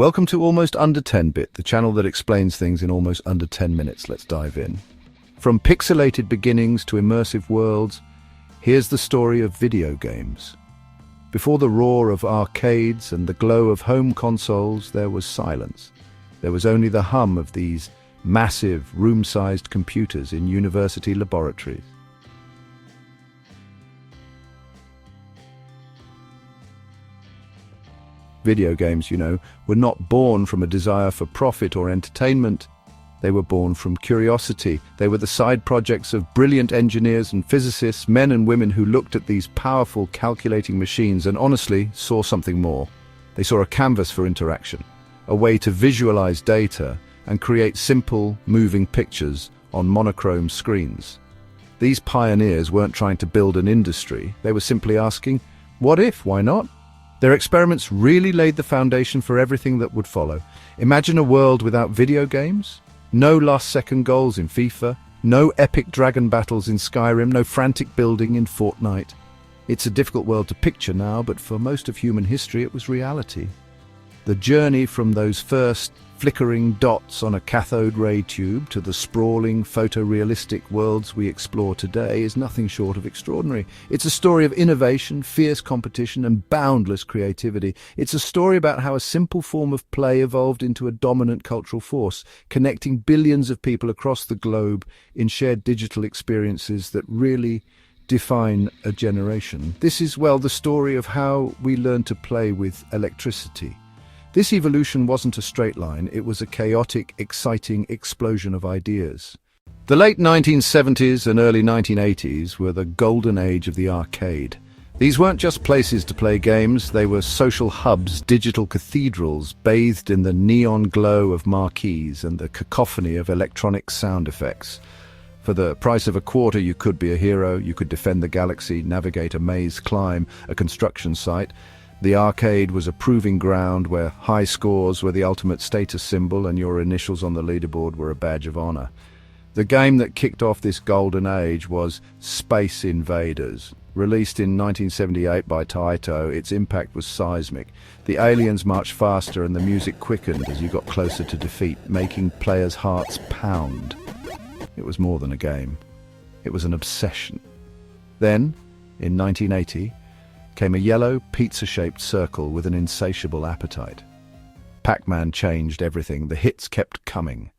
Welcome to Almost Under 10-Bit, the channel that explains things in almost under 10 minutes. Let's dive in. From pixelated beginnings to immersive worlds, here's the story of video games. Before the roar of arcades and the glow of home consoles, there was silence. There was only the hum of these massive, room-sized computers in university laboratories. Video games, were not born from a desire for profit or entertainment. They were born from curiosity. They were the side projects of brilliant engineers and physicists, men and women who looked at these powerful calculating machines and honestly saw something more. They saw a canvas for interaction, a way to visualize data and create simple, moving pictures on monochrome screens. These pioneers weren't trying to build an industry. They were simply asking, what if, why not? Their experiments really laid the foundation for everything that would follow. Imagine a world without video games. No last-second goals in FIFA, no epic dragon battles in Skyrim, no frantic building in Fortnite. It's a difficult world to picture now, but for most of human history it was reality. The journey from those first flickering dots on a cathode ray tube to the sprawling, photorealistic worlds we explore today is nothing short of extraordinary. It's a story of innovation, fierce competition, and boundless creativity. It's a story about how a simple form of play evolved into a dominant cultural force, connecting billions of people across the globe in shared digital experiences that really define a generation. This is, the story of how we learned to play with electricity. This evolution wasn't a straight line, it was a chaotic, exciting explosion of ideas. The late 1970s and early 1980s were the golden age of the arcade. These weren't just places to play games, they were social hubs, digital cathedrals, bathed in the neon glow of marquees and the cacophony of electronic sound effects. For the price of a quarter, you could be a hero, you could defend the galaxy, navigate a maze, climb a construction site. The arcade was a proving ground where high scores were the ultimate status symbol and your initials on the leaderboard were a badge of honor. The game that kicked off this golden age was Space Invaders. Released in 1978 by Taito, its impact was seismic. The aliens marched faster and the music quickened as you got closer to defeat, making players' hearts pound. It was more than a game. It was an obsession. Then, in 1980, came a yellow, pizza-shaped circle with an insatiable appetite. Pac-Man changed everything. The hits kept coming.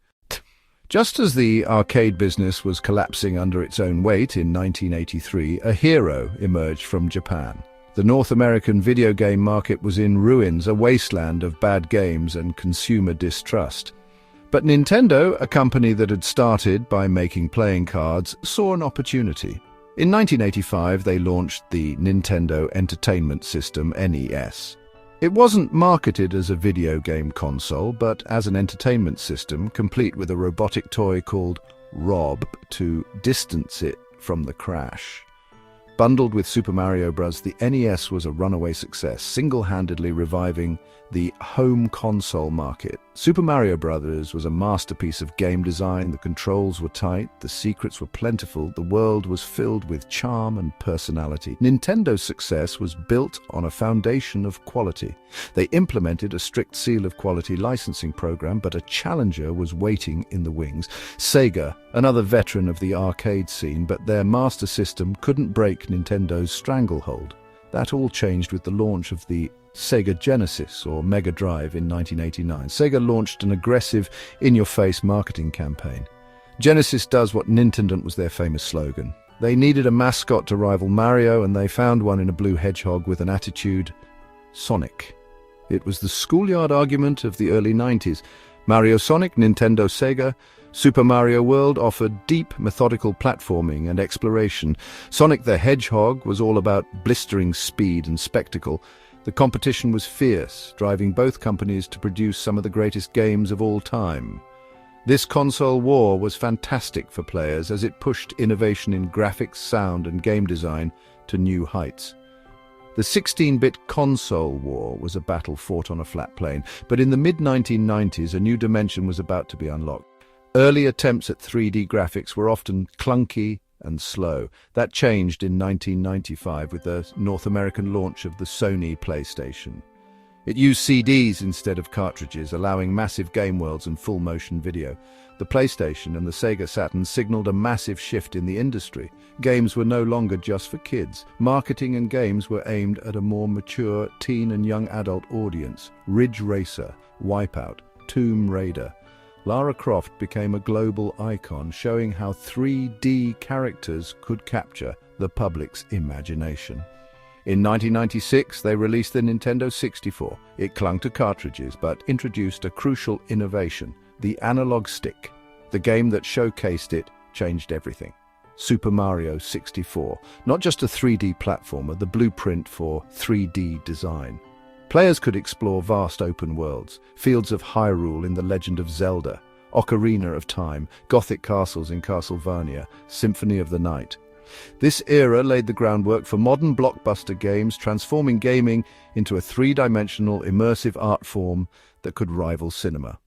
Just as the arcade business was collapsing under its own weight in 1983, a hero emerged from Japan. The North American video game market was in ruins, a wasteland of bad games and consumer distrust. But Nintendo, a company that had started by making playing cards, saw an opportunity. In 1985, they launched the Nintendo Entertainment System, NES. It wasn't marketed as a video game console, but as an entertainment system, complete with a robotic toy called Rob to distance it from the crash. Bundled with Super Mario Bros., the NES was a runaway success, single-handedly reviving the home console market. Super Mario Bros. Was a masterpiece of game design. The controls were tight, the secrets were plentiful, the world was filled with charm and personality. Nintendo's success was built on a foundation of quality. They implemented a strict seal of quality licensing program, but a challenger was waiting in the wings. Sega, another veteran of the arcade scene, but their master system couldn't break Nintendo's stranglehold. That all changed with the launch of the Sega Genesis, or Mega Drive, in 1989. Sega launched an aggressive, in-your-face marketing campaign. Genesis does what Nintendo was their famous slogan. They needed a mascot to rival Mario, and they found one in a blue hedgehog with an attitude: Sonic. It was the schoolyard argument of the early 90s. Mario Sonic, Nintendo Sega. Super Mario World offered deep, methodical platforming and exploration. Sonic the Hedgehog was all about blistering speed and spectacle. The competition was fierce, driving both companies to produce some of the greatest games of all time. This console war was fantastic for players as it pushed innovation in graphics, sound, and game design to new heights. The 16-bit console war was a battle fought on a flat plane, but in the mid-1990s a new dimension was about to be unlocked. Early attempts at 3D graphics were often clunky and slow. That changed in 1995 with the North American launch of the Sony PlayStation. It used CDs instead of cartridges, allowing massive game worlds and full-motion video. The PlayStation and the Sega Saturn signaled a massive shift in the industry. Games were no longer just for kids. Marketing and games were aimed at a more mature teen and young adult audience. Ridge Racer, Wipeout, Tomb Raider. Lara Croft became a global icon, showing how 3D characters could capture the public's imagination. In 1996, they released the Nintendo 64. It clung to cartridges, but introduced a crucial innovation: the analog stick. The game that showcased it changed everything. Super Mario 64, not just a 3D platformer, the blueprint for 3D design. Players could explore vast open worlds, fields of Hyrule in The Legend of Zelda, Ocarina of Time, Gothic castles in Castlevania, Symphony of the Night. This era laid the groundwork for modern blockbuster games, transforming gaming into a three-dimensional, immersive art form that could rival cinema.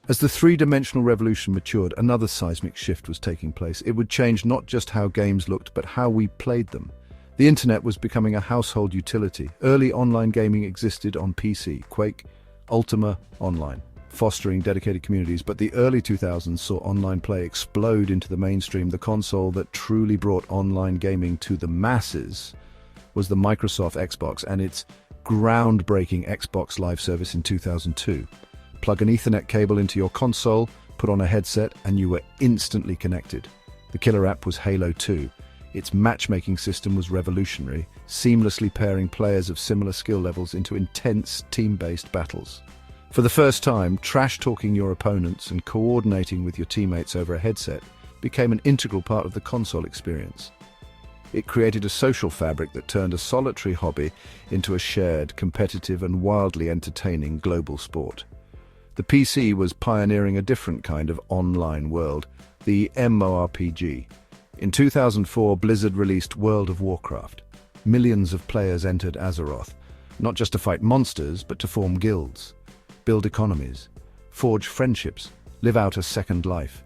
As the three-dimensional revolution matured, another seismic shift was taking place. It would change not just how games looked, but how we played them. The internet was becoming a household utility. Early online gaming existed on PC, Quake, Ultima Online, fostering dedicated communities, but the early 2000s saw online play explode into the mainstream. The console that truly brought online gaming to the masses was the Microsoft Xbox and its groundbreaking Xbox Live service in 2002. Plug an Ethernet cable into your console, put on a headset, and you were instantly connected. The killer app was Halo 2. Its matchmaking system was revolutionary, seamlessly pairing players of similar skill levels into intense team-based battles. For the first time, trash-talking your opponents and coordinating with your teammates over a headset became an integral part of the console experience. It created a social fabric that turned a solitary hobby into a shared, competitive, and wildly entertaining global sport. The PC was pioneering a different kind of online world, the MMORPG. In 2004, Blizzard released World of Warcraft. Millions of players entered Azeroth, not just to fight monsters, but to form guilds, build economies, forge friendships, live out a second life.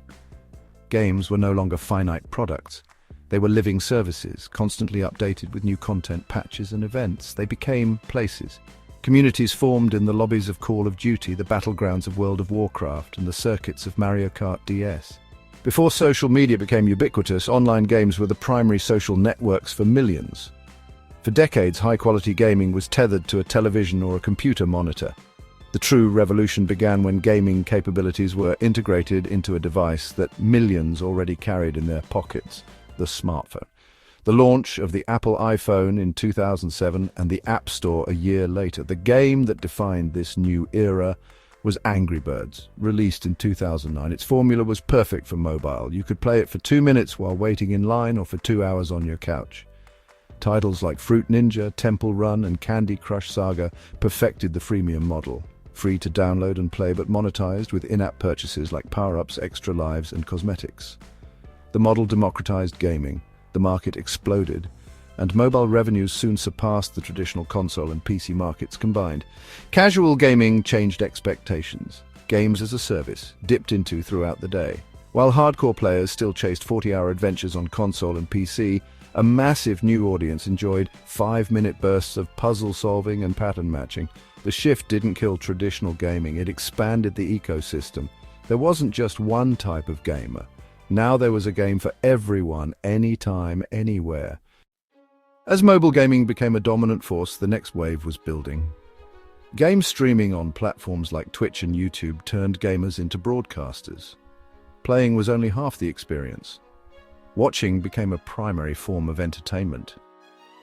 Games were no longer finite products. They were living services, constantly updated with new content, patches, and events. They became places. Communities formed in the lobbies of Call of Duty, the battlegrounds of World of Warcraft, and the circuits of Mario Kart DS. Before social media became ubiquitous, online games were the primary social networks for millions. For decades, high-quality gaming was tethered to a television or a computer monitor. The true revolution began when gaming capabilities were integrated into a device that millions already carried in their pockets: the smartphone. The launch of the Apple iPhone in 2007 and the App Store a year later. The game that defined this new era was Angry Birds, released in 2009. Its formula was perfect for mobile. You could play it for 2 minutes while waiting in line or for 2 hours on your couch. Titles like Fruit Ninja, Temple Run, and Candy Crush Saga perfected the freemium model. Free to download and play, but monetized with in-app purchases like power-ups, extra lives, and cosmetics. The model democratized gaming. The market exploded, and mobile revenues soon surpassed the traditional console and PC markets combined. Casual gaming changed expectations. Games as a service, dipped into throughout the day. While hardcore players still chased 40-hour adventures on console and PC, a massive new audience enjoyed 5-minute bursts of puzzle solving and pattern matching. The shift didn't kill traditional gaming, it expanded the ecosystem. There wasn't just one type of gamer. Now there was a game for everyone, anytime, anywhere. As mobile gaming became a dominant force, the next wave was building. Game streaming on platforms like Twitch and YouTube turned gamers into broadcasters. Playing was only half the experience. Watching became a primary form of entertainment.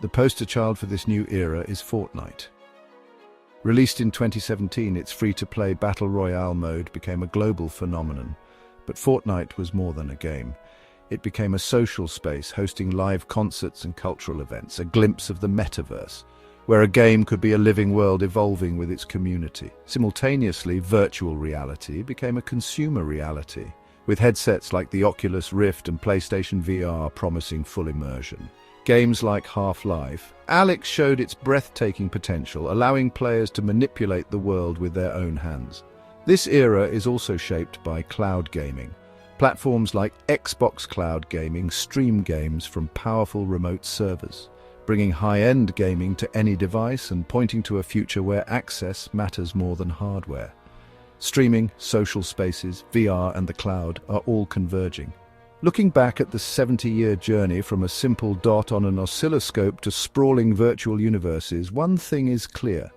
The poster child for this new era is Fortnite. Released in 2017, its free-to-play Battle Royale mode became a global phenomenon. But Fortnite was more than a game. It became a social space, hosting live concerts and cultural events, a glimpse of the metaverse, where a game could be a living world evolving with its community. Simultaneously, virtual reality became a consumer reality, with headsets like the Oculus Rift and PlayStation VR promising full immersion. Games like Half-Life, Alyx showed its breathtaking potential, allowing players to manipulate the world with their own hands. This era is also shaped by cloud gaming. Platforms like Xbox Cloud Gaming stream games from powerful remote servers. bringing high-end gaming to any device and pointing to a future where access matters more than hardware. Streaming, social spaces, VR and the cloud are all converging. Looking back at the 70-year journey from a simple dot on an oscilloscope to sprawling virtual universes, one thing is clear.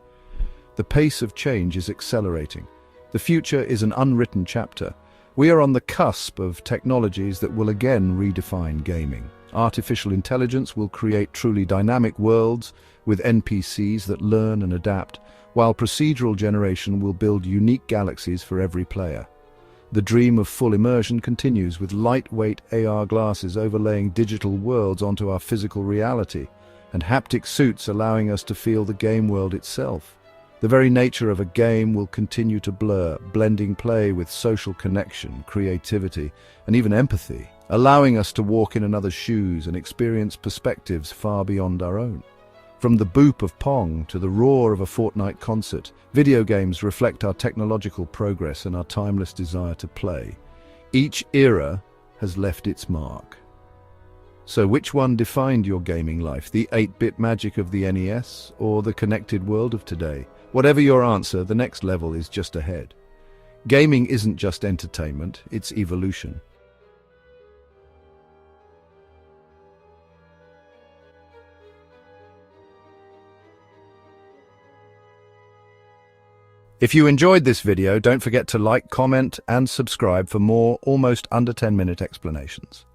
The pace of change is accelerating. The future is an unwritten chapter. We are on the cusp of technologies that will again redefine gaming. Artificial intelligence will create truly dynamic worlds with NPCs that learn and adapt, while procedural generation will build unique galaxies for every player. The dream of full immersion continues with lightweight AR glasses overlaying digital worlds onto our physical reality, and haptic suits allowing us to feel the game world itself. The very nature of a game will continue to blur, blending play with social connection, creativity, and even empathy, allowing us to walk in another's shoes and experience perspectives far beyond our own. From the boop of Pong to the roar of a Fortnite concert, video games reflect our technological progress and our timeless desire to play. Each era has left its mark. So which one defined your gaming life, the 8-bit magic of the NES or the connected world of today? Whatever your answer, the next level is just ahead. Gaming isn't just entertainment, it's evolution. If you enjoyed this video, don't forget to like, comment, and subscribe for more almost under 10-minute explanations.